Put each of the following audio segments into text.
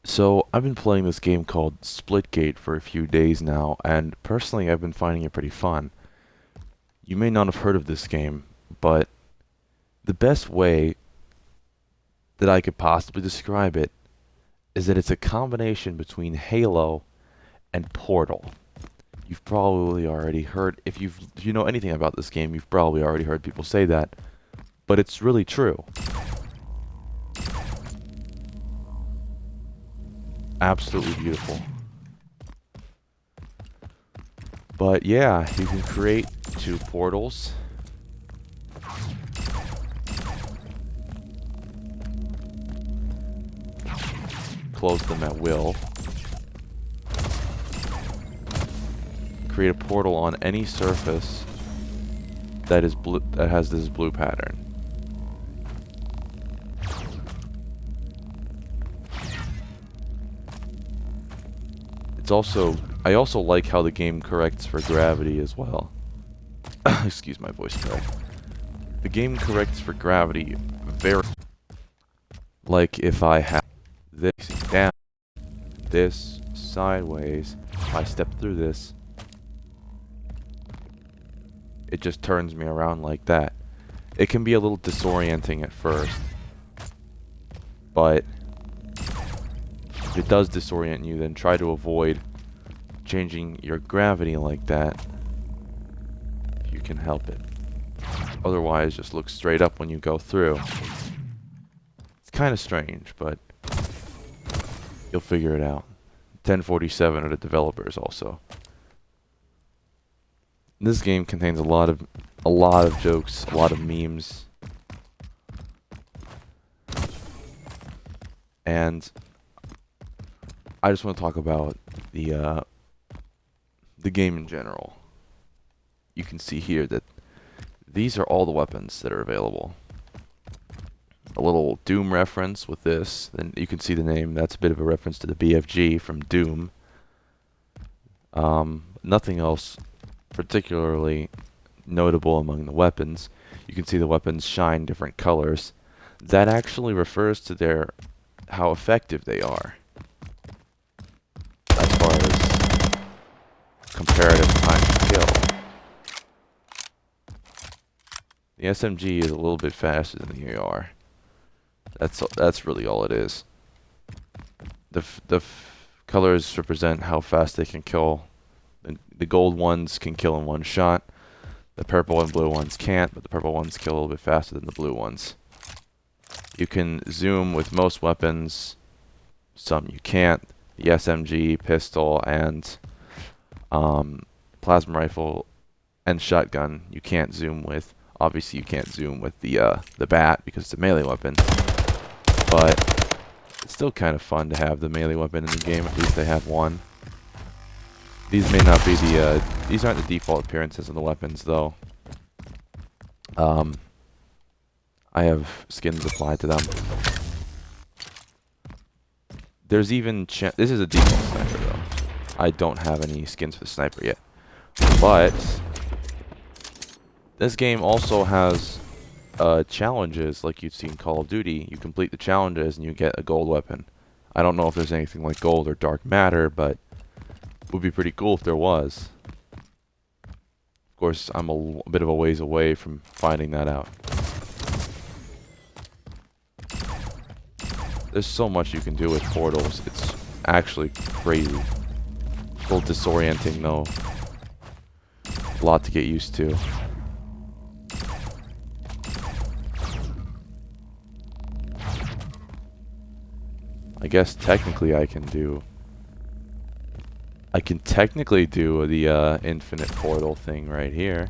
So, I've been playing this game called Splitgate for a few days now, and personally I've been finding it pretty fun. You may not have heard of this game, but the best way that I could possibly describe it is that it's a combination between Halo and Portal. You've probably already heard, if you know anything about this game, you've probably already heard people say that, but it's really true. Absolutely beautiful. But yeah, you can create two portals. Close them at will. Create a portal on any surface that is blue, that has this blue pattern. I also like how the game corrects for gravity as well. Excuse my voice crack. The game corrects for gravity very, like if I have this down, this sideways, if I step through this, it just turns me around like that. It can be a little disorienting at first, but if it does disorient you, then try to avoid changing your gravity like that if you can help it. Otherwise, just look straight up when you go through. It's kind of strange, but you'll figure it out. 1047 are the developers also. This game contains a lot of jokes, a lot of memes, and I just want to talk about the game in general. You can see here that these are all the weapons that are available. A little Doom reference with this, then you can see the name. That's a bit of a reference to the BFG from Doom. Nothing else particularly notable among the weapons. You can see the weapons shine different colors. That actually refers to how effective they are as far as comparative time to kill. The SMG is a little bit faster than the AR. That's really all it is. The colors represent how fast they can kill. The gold ones can kill in one shot. The purple and blue ones can't, but the purple ones kill a little bit faster than the blue ones. You can zoom with most weapons. Some you can't. The SMG, pistol, and plasma rifle and shotgun you can't zoom with. Obviously, you can't zoom with the bat because it's a melee weapon. But it's still kind of fun to have the melee weapon in the game. At least they have one. These may not be these aren't the default appearances of the weapons, though. I have skins applied to them. There's even this is a default sniper, though. I don't have any skins for the sniper yet. But this game also has challenges like you'd see in Call of Duty. You complete the challenges and you get a gold weapon. I don't know if there's anything like gold or dark matter, but it would be pretty cool if there was. Of course, I'm a bit of a ways away from finding that out. There's so much you can do with portals. It's actually crazy. A little disorienting, though. A lot to get used to. I guess technically I can technically do the infinite portal thing right here.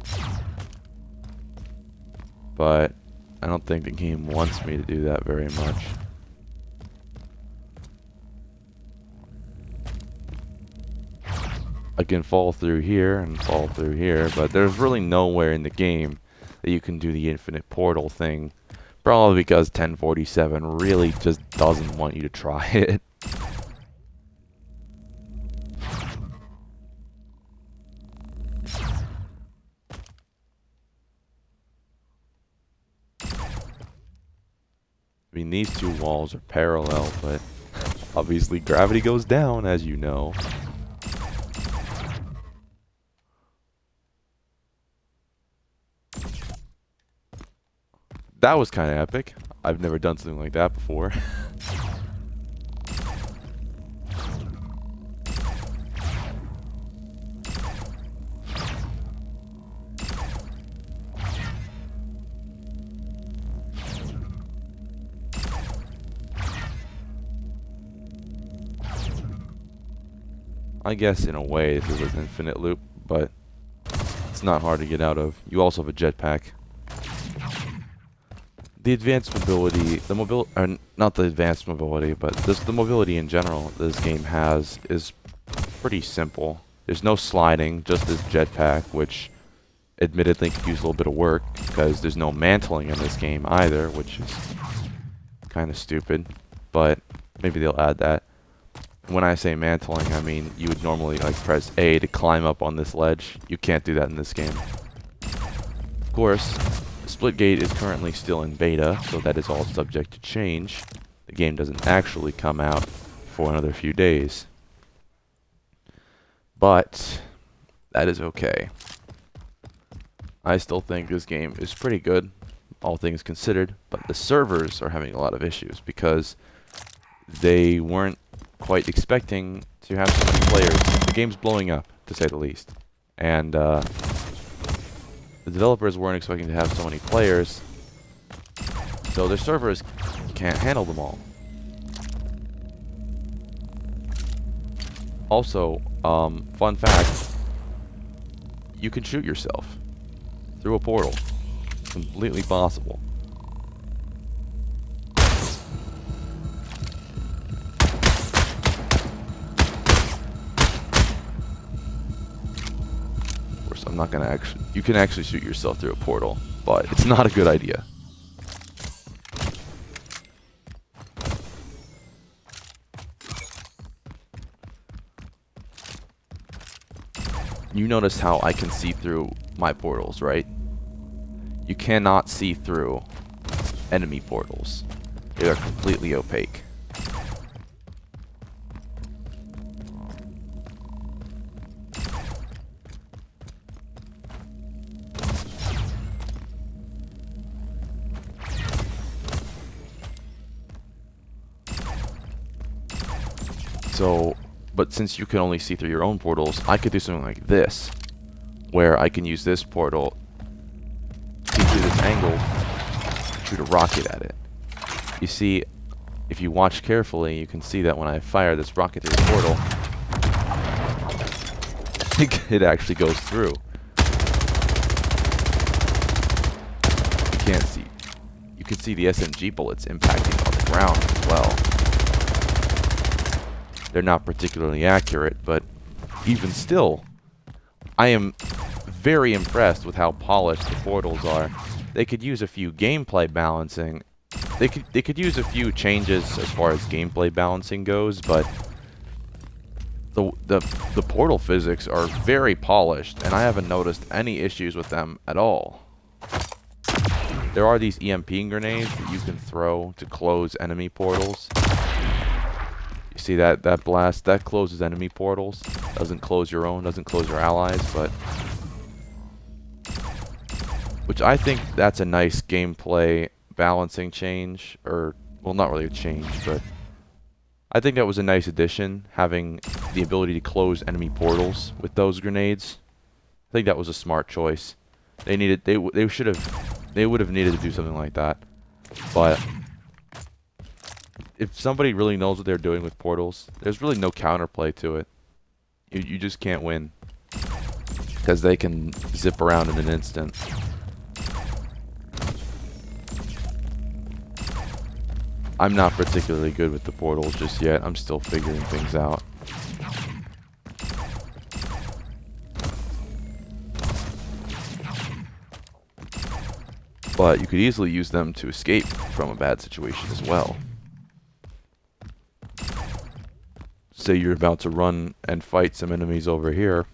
But I don't think the game wants me to do that very much. I can fall through here and fall through here, but there's really nowhere in the game that you can do the infinite portal thing. Probably because 1047 really just doesn't want you to try it. I mean, these two walls are parallel, but Obviously, gravity goes down, as you know. That was kind of epic. I've never done something like that before. I guess in a way this is an infinite loop, but it's not hard to get out of. You also have a jetpack. The advanced mobility, not the advanced mobility, but the mobility in general this game has is pretty simple. There's no sliding, just this jetpack, which admittedly could use a little bit of work because there's no mantling in this game either, which is kind of stupid, but maybe they'll add that. When I say mantling, I mean you would normally like press A to climb up on this ledge. You can't do that in this game. Of course, Splitgate is currently still in beta, so that is all subject to change. The game doesn't actually come out for another few days. But that is okay. I still think this game is pretty good, all things considered, but the servers are having a lot of issues because they weren't quite expecting to have so many players. The game's blowing up, to say the least. And the developers weren't expecting to have so many players, so their servers can't handle them all. Also, fun fact, you can shoot yourself through a portal. It's completely possible. I'm not gonna actually. You can actually shoot yourself through a portal, but it's not a good idea. You notice how I can see through my portals, right? You cannot see through enemy portals. They are completely opaque. So, but since you can only see through your own portals, I could do something like this, where I can use this portal, see through this angle, shoot a rocket at it. You see, if you watch carefully, you can see that when I fire this rocket through the portal, it actually goes through. You can't see. You can see the SMG bullets impacting on the ground as well. They're not particularly accurate, but even still, I am very impressed with how polished the portals are. They could use a few gameplay balancing. They could use a few changes as far as gameplay balancing goes, but the portal physics are very polished, and I haven't noticed any issues with them at all. There are these EMP grenades that you can throw to close enemy portals. You see that blast? That closes enemy portals. Doesn't close your own, doesn't close your allies, but... Which I think that's a nice gameplay balancing change, or... Well, not really a change, but... I think that was a nice addition, having the ability to close enemy portals with those grenades. I think that was a smart choice. They would have needed to do something like that. But... if somebody really knows what they're doing with portals, there's really no counterplay to it. You just can't win. Because they can zip around in an instant. I'm not particularly good with the portals just yet. I'm still figuring things out. But you could easily use them to escape from a bad situation as well. Say you're about to run and fight some enemies over here.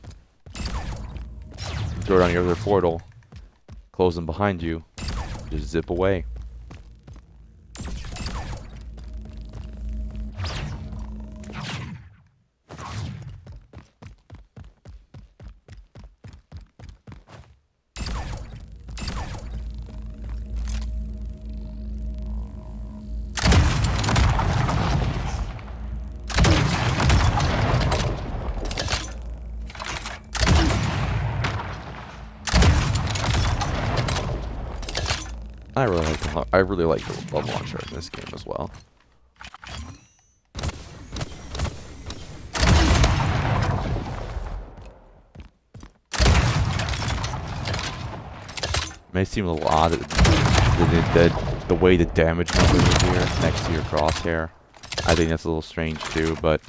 Throw it on your other portal. Close them behind you. Just zip away. I really like the launcher in this game as well. It may seem a little odd that the way the damage numbers are here next to your crosshair. I think that's a little strange too, but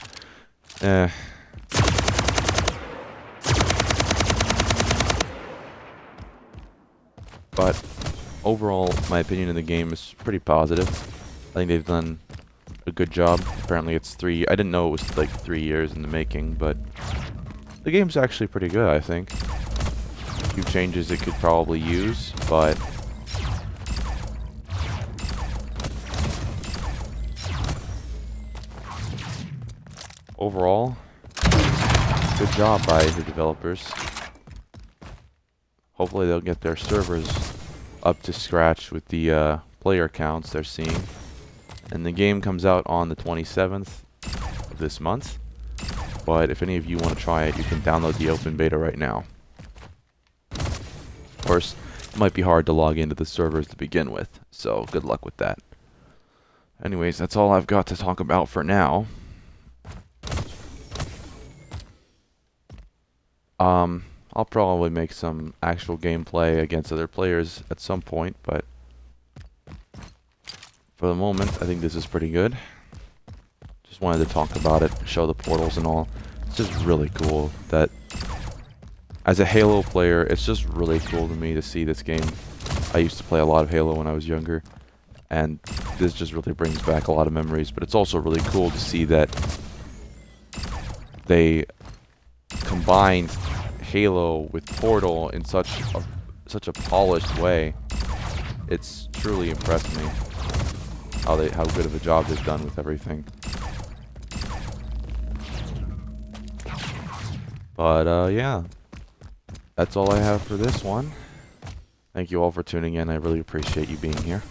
But overall, my opinion in the game is pretty positive. I think they've done a good job. Apparently it's I didn't know it was like 3 years in the making, but the game's actually pretty good, I think. A few changes it could probably use, but overall, good job by the developers. Hopefully they'll get their servers up to scratch with the player counts they're seeing. And the game comes out on the 27th of this month. But if any of you want to try it, you can download the open beta right now. Of course, it might be hard to log into the servers to begin with, so good luck with that. Anyways, that's all I've got to talk about for now. I'll probably make some actual gameplay against other players at some point, but for the moment, I think this is pretty good. Just wanted to talk about it, show the portals and all. It's just really cool that, as a Halo player, it's just really cool to me to see this game. I used to play a lot of Halo when I was younger, and this just really brings back a lot of memories, but it's also really cool to see that they combined Halo with Portal in such a polished way. It's truly impressed me how good of a job they've done with everything. But yeah, that's all I have for this one. Thank you all for tuning in. I really appreciate you being here.